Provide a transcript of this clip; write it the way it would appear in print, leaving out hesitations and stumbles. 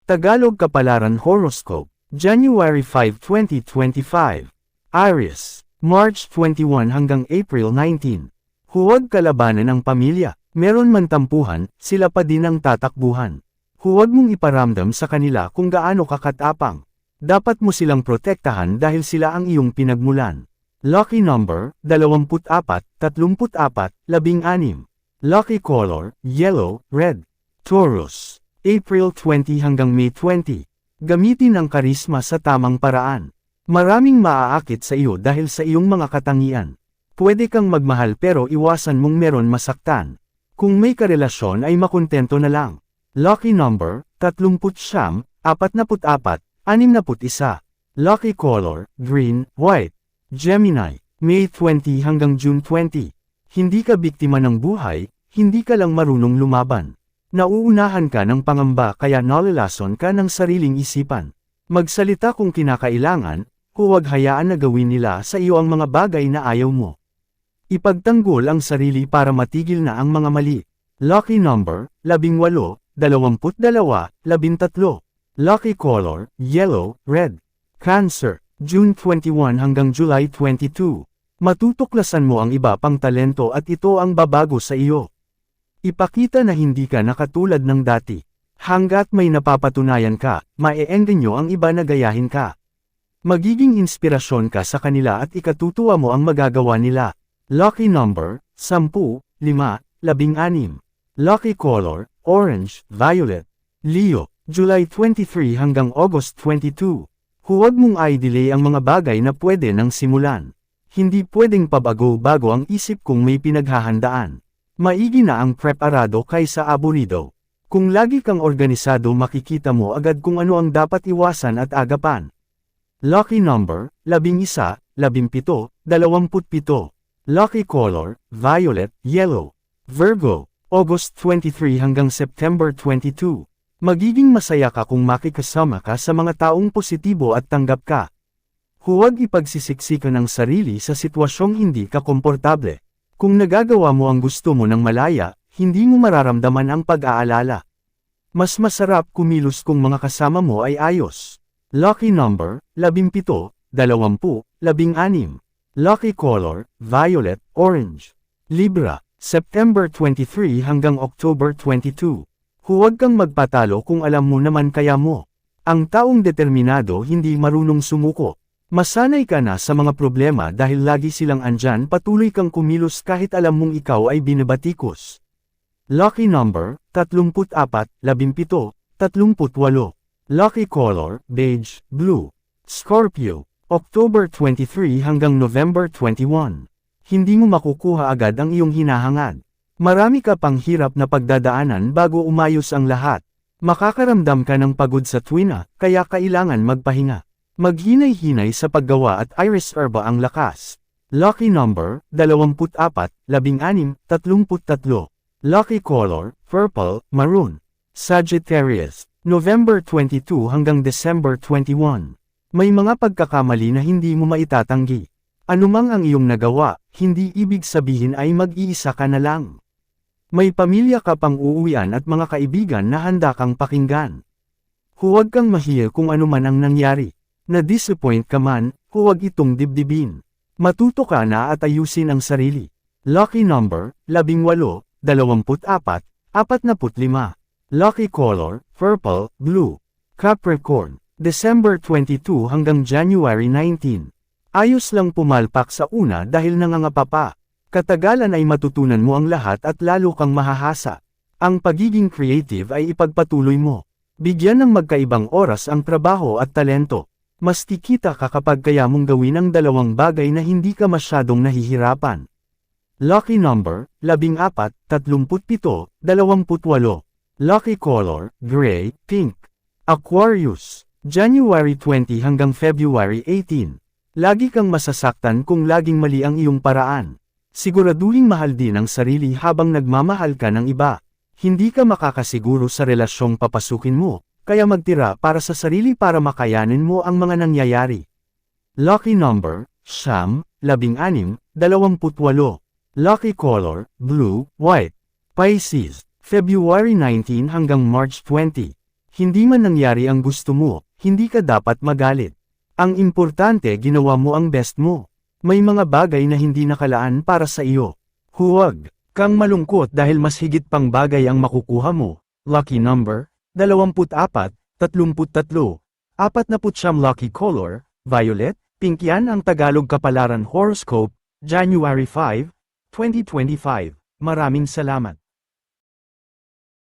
Tagalog Kapalaran Horoscope, January 5, 2025. Aries, March 21 hanggang April 19. Huwag kalabanan ang pamilya, meron man tampuhan, sila pa din ang tatakbuhan. Huwag mong iparamdam sa kanila kung gaano ka katapang. Dapat mo silang protektahan dahil sila ang iyong pinagmulan. Lucky number, 24, 34, 16. Lucky color, yellow, red. Taurus, April 20 hanggang May 20. Gamitin ang karisma sa tamang paraan. Maraming maaakit sa iyo dahil sa iyong mga katangian. Pwede kang magmahal pero iwasan mong meron masaktan. Kung may karelasyon ay makontento na lang. Lucky number, 39, 44, 61. Lucky color, green, white. Gemini, May 20 hanggang June 20. Hindi ka biktima ng buhay, hindi ka lang marunong lumaban. Nauunahan ka ng pangamba kaya nalalason ka ng sariling isipan. Magsalita kung kinakailangan, huwag hayaan na gawin nila sa iyo ang mga bagay na ayaw mo. Ipagtanggol ang sarili para matigil na ang mga mali. Lucky number, 18, 22, 13. Lucky color, yellow, red. Cancer, June 21 hanggang July 22. Matutuklasan mo ang iba pang talento at ito ang babago sa iyo. Ipakita na hindi ka nakatulad ng dati. Hanggat may napapatunayan ka, mae-engganyo ang iba na gayahin ka. Magiging inspirasyon ka sa kanila at ikatutuwa mo ang magagawa nila. Lucky number, 10, 5, 16. Lucky color, orange, violet. Leo, July 23 hanggang August 22. Huwag mong i-delay ang mga bagay na pwede nang simulan. Hindi pwedeng pabago-bago ang isip kung may pinaghahandaan. Maigi na ang preparado kaysa aburido. Kung lagi kang organisado makikita mo agad kung ano ang dapat iwasan at agapan. Lucky number, 11, 17, 27. Lucky color, violet, yellow. Virgo, August 23 hanggang September 22. Magiging masaya ka kung makikasama ka sa mga taong positibo at tanggap ka. Huwag ipagsisiksikan ang sarili sa sitwasyong hindi ka komportable. Kung nagagawa mo ang gusto mo ng malaya, hindi mo mararamdaman ang pag-aalala. Mas masarap kumilos kung mga kasama mo ay ayos. Lucky number, 17, 20, 16. Lucky color, violet, orange. Libra, September 23 hanggang October 22. Huwag kang magpatalo kung alam mo naman kaya mo. Ang taong determinado hindi marunong sumuko. Masanay ka na sa mga problema dahil lagi silang andyan, patuloy kang kumilos kahit alam mong ikaw ay binabatikos. Lucky number, 34, 17, 38. Lucky color, beige, blue. Scorpio, October 23 hanggang November 21. Hindi mo makukuha agad ang iyong hinahangad. Marami ka pang hirap na pagdadaanan bago umayos ang lahat. Makakaramdam ka ng pagod sa tuwina, kaya kailangan magpahinga. Maghinay-hinay sa paggawa at iris herba ang lakas. Lucky number, 24, 16, 33. Lucky color, purple, maroon. Sagittarius, November 22 hanggang December 21. May mga pagkakamali na hindi mo maitatanggi. Anumang ang iyong nagawa, hindi ibig sabihin ay mag-iisa ka na lang. May pamilya ka pang uuwian at mga kaibigan na handa kang pakinggan. Huwag kang mahiya kung anuman ang nangyari. Na-disappoint ka man, huwag itong dibdibin. Matuto ka na at ayusin ang sarili. Lucky number, 18, 24, 45. Lucky color, purple, blue. Capricorn, December 22 hanggang January 19. Ayos lang pumalpak sa una dahil nangangapa pa. Katagalan ay matutunan mo ang lahat at lalo kang mahahasa. Ang pagiging creative ay ipagpatuloy mo. Bigyan ng magkaibang oras ang trabaho at talento. Mas kikita ka kapag kaya mong gawin ang dalawang bagay na hindi ka masyadong nahihirapan. Lucky number, 14, 37, 28. Lucky color, gray, pink. Aquarius, January 20 hanggang February 18. Lagi kang masasaktan kung laging mali ang iyong paraan. Siguraduhin mahal din ang sarili habang nagmamahal ka ng iba. Hindi ka makakasiguro sa relasyong papasukin mo. Kaya magtira para sa sarili para makayanin mo ang mga nangyayari. Lucky number, 9, 16, 28. Lucky color, blue, white. Pisces, February 19 hanggang March 20. Hindi man nangyari ang gusto mo, hindi ka dapat magalit. Ang importante ginawa mo ang best mo. May mga bagay na hindi nakalaan para sa iyo. Huwag kang malungkot dahil mas higit pang bagay ang makukuha mo. Lucky number, 24, 33, 49 lucky color, violet, pink. Yan ang Tagalog Kapalaran Horoscope, January 5, 2025. Maraming salamat.